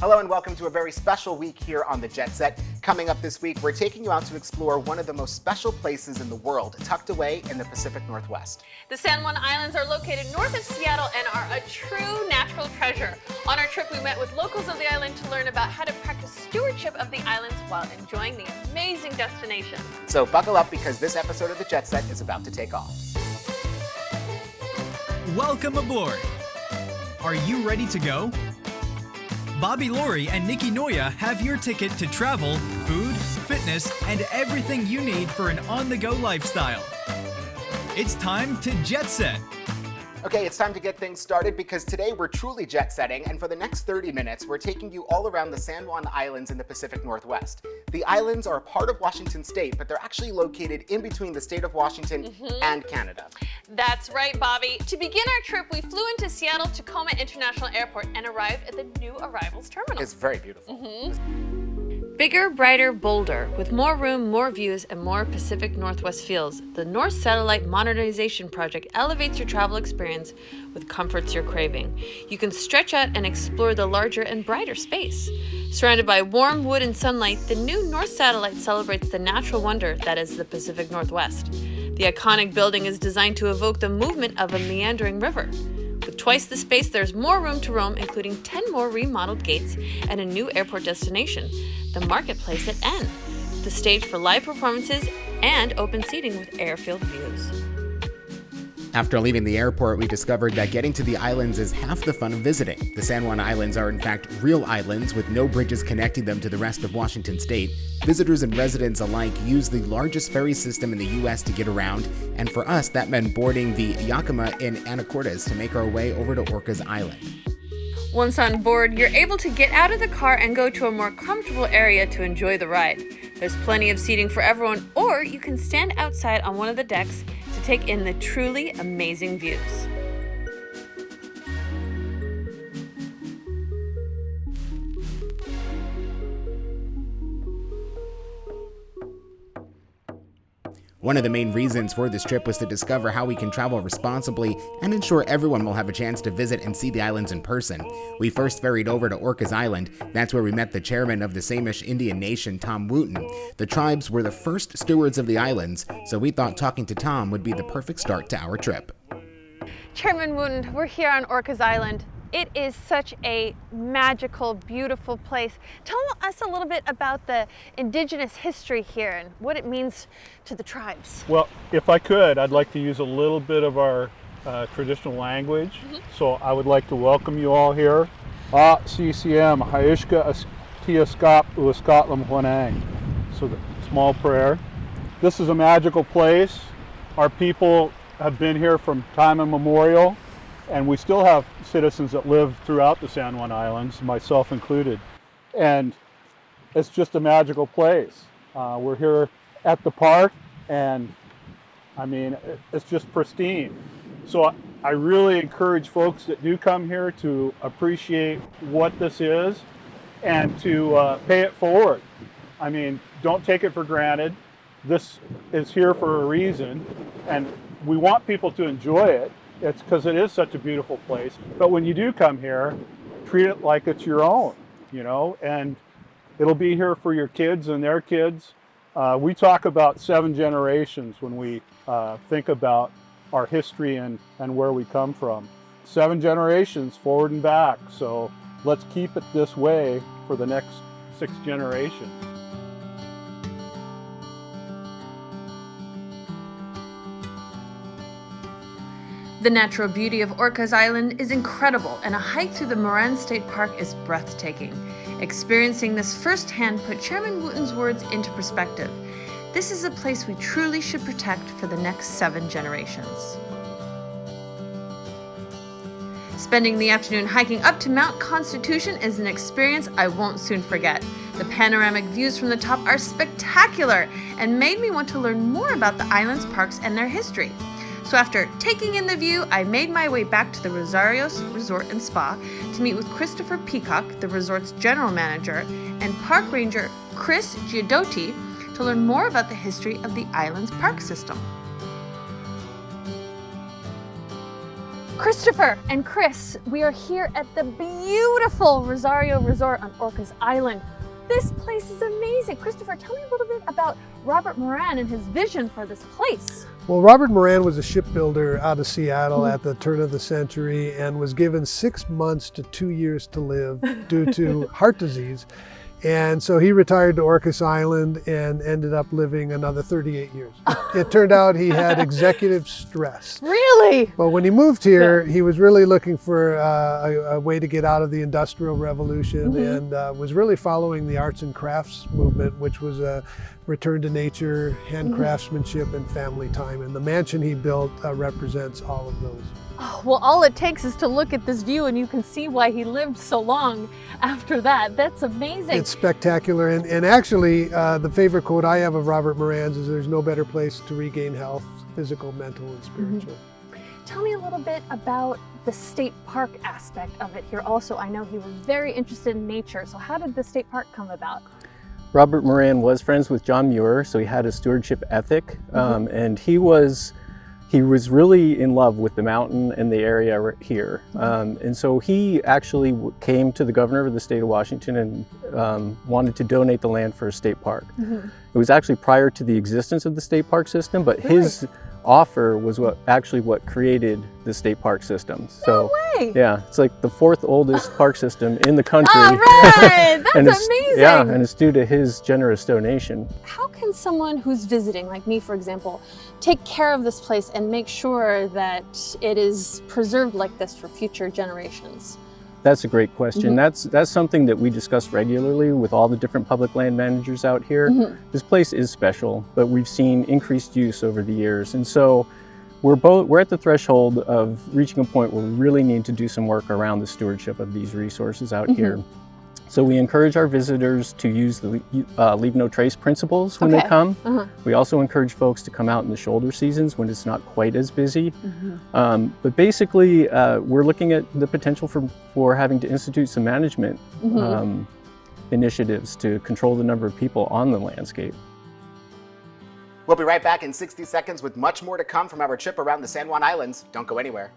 Hello and welcome to a very special week here on the Jet Set. Coming up this week, we're taking you out to explore one of the most special places in the world, tucked away in the Pacific Northwest. The San Juan Islands are located north of Seattle and are a true natural treasure. On our trip, we met with locals of the island to learn about how to practice stewardship of the islands while enjoying the amazing destination. So buckle up because this episode of the Jet Set is about to take off. Welcome aboard. Are you ready to go? Bobby Laurie and Nikki Noya have your ticket to travel, food, fitness, and everything you need for an on-the-go lifestyle. It's time to jet set. Okay, it's time to get things started because today we're truly jet setting, and for the next 30 minutes, we're taking you all around the San Juan Islands in the Pacific Northwest. The islands are a part of Washington State, but they're actually located in between the state of Washington and Canada. That's right, Bobby. To begin our trip, we flew into Seattle-Tacoma International Airport and arrived at the new arrivals terminal. It's very beautiful. Bigger, brighter, bolder. With more room, more views, and more Pacific Northwest feels, the North Satellite Modernization Project elevates your travel experience with comforts you're craving. You can stretch out and explore the larger and brighter space. Surrounded by warm wood and sunlight, the new North Satellite celebrates the natural wonder that is the Pacific Northwest. The iconic building is designed to evoke the movement of a meandering river. With twice the space, there's more room to roam, including 10 more remodeled gates and a new airport destination, the Marketplace at N, the stage for live performances and open seating with airfield views. After leaving the airport, we discovered that getting to the islands is half the fun of visiting. The San Juan Islands are in fact real islands with no bridges connecting them to the rest of Washington State. Visitors and residents alike use the largest ferry system in the U.S. to get around, and for us, that meant boarding the Yakima in Anacortes to make our way over to Orcas Island. Once on board, you're able to get out of the car and go to a more comfortable area to enjoy the ride. There's plenty of seating for everyone, or you can stand outside on one of the decks to take in the truly amazing views. One of the main reasons for this trip was to discover how we can travel responsibly and ensure everyone will have a chance to visit and see the islands in person. We first ferried over to Orcas Island. That's where we met the chairman of the Samish Indian Nation, Tom Wooten. The tribes were the first stewards of the islands, so we thought talking to Tom would be the perfect start to our trip. Chairman Wooten, we're here on Orcas Island. It is such a magical, beautiful place. Tell us a little bit about the indigenous history here and what it means to the tribes. Well, if I could, I'd like to use a little bit of our traditional language. So I would like to welcome you all here. CCM, Haishka Tiaskap Uaskatlam Huanang. So the small prayer. This is a magical place. Our people have been here from time immemorial. And we still have citizens that live throughout the San Juan Islands, myself included. And it's just a magical place. We're here at the park, and I mean, it's just pristine. So I really encourage folks that do come here to appreciate what this is and to pay it forward. I mean, don't take it for granted. This is here for a reason, and we want people to enjoy it. It's because it is such a beautiful place. But when you do come here, treat it like it's your own, you know, and it'll be here for your kids and their kids. We talk about 7 generations when we think about our history and where we come from. 7 generations forward and back. So let's keep it this way for the next 6 generations. The natural beauty of Orcas Island is incredible, and a hike through the Moran State Park is breathtaking. Experiencing this firsthand put Chairman Wooten's words into perspective. This is a place we truly should protect for the next 7 generations. Spending the afternoon hiking up to Mount Constitution is an experience I won't soon forget. The panoramic views from the top are spectacular and made me want to learn more about the island's parks and their history. So after taking in the view, I made my way back to the Rosarios Resort and Spa to meet with Christopher Peacock, the resort's general manager, and park ranger Chris Giudotti to learn more about the history of the island's park system. Christopher and Chris, we are here at the beautiful Rosario Resort on Orcas Island. This place is amazing. Christopher, tell me a little bit about Robert Moran and his vision for this place. Well, Robert Moran was a shipbuilder out of Seattle at the turn of the century and was given 6 months to 2 years to live due to heart disease. And so he retired to Orcas Island and ended up living another 38 years. It turned out he had executive stress. Really? But when he moved here, he was really looking for a way to get out of the Industrial Revolution and was really following the arts and crafts movement, which was a return to nature, hand craftsmanship, and family time. And the mansion he built represents all of those. Oh, well, all it takes is to look at this view and you can see why he lived so long after that. That's amazing. It's spectacular. And actually, the favorite quote I have of Robert Moran's is, "There's no better place to regain health, physical, mental, and spiritual." Tell me a little bit about the state park aspect of it here also. I know he was very interested in nature. So how did the state park come about? Robert Moran was friends with John Muir, so he had a stewardship ethic, and he was really in love with the mountain and the area right here. And so he actually came to the governor of the state of Washington and wanted to donate the land for a state park. It was actually prior to the existence of the state park system, but his offer was what created the state park system. So, yeah, it's like the 4th oldest park system in the country. All right, that's amazing. Yeah, and it's due to his generous donation. How can someone who's visiting, like me for example, take care of this place and make sure that it is preserved like this for future generations? That's a great question. That's something that we discuss regularly with all the different public land managers out here. This place is special, but we've seen increased use over the years. And so we're at the threshold of reaching a point where we really need to do some work around the stewardship of these resources out here. So we encourage our visitors to use the leave no trace principles when they come. We also encourage folks to come out in the shoulder seasons when it's not quite as busy. But basically, we're looking at the potential for having to institute some management initiatives to control the number of people on the landscape. We'll be right back in 60 seconds with much more to come from our trip around the San Juan Islands. Don't go anywhere.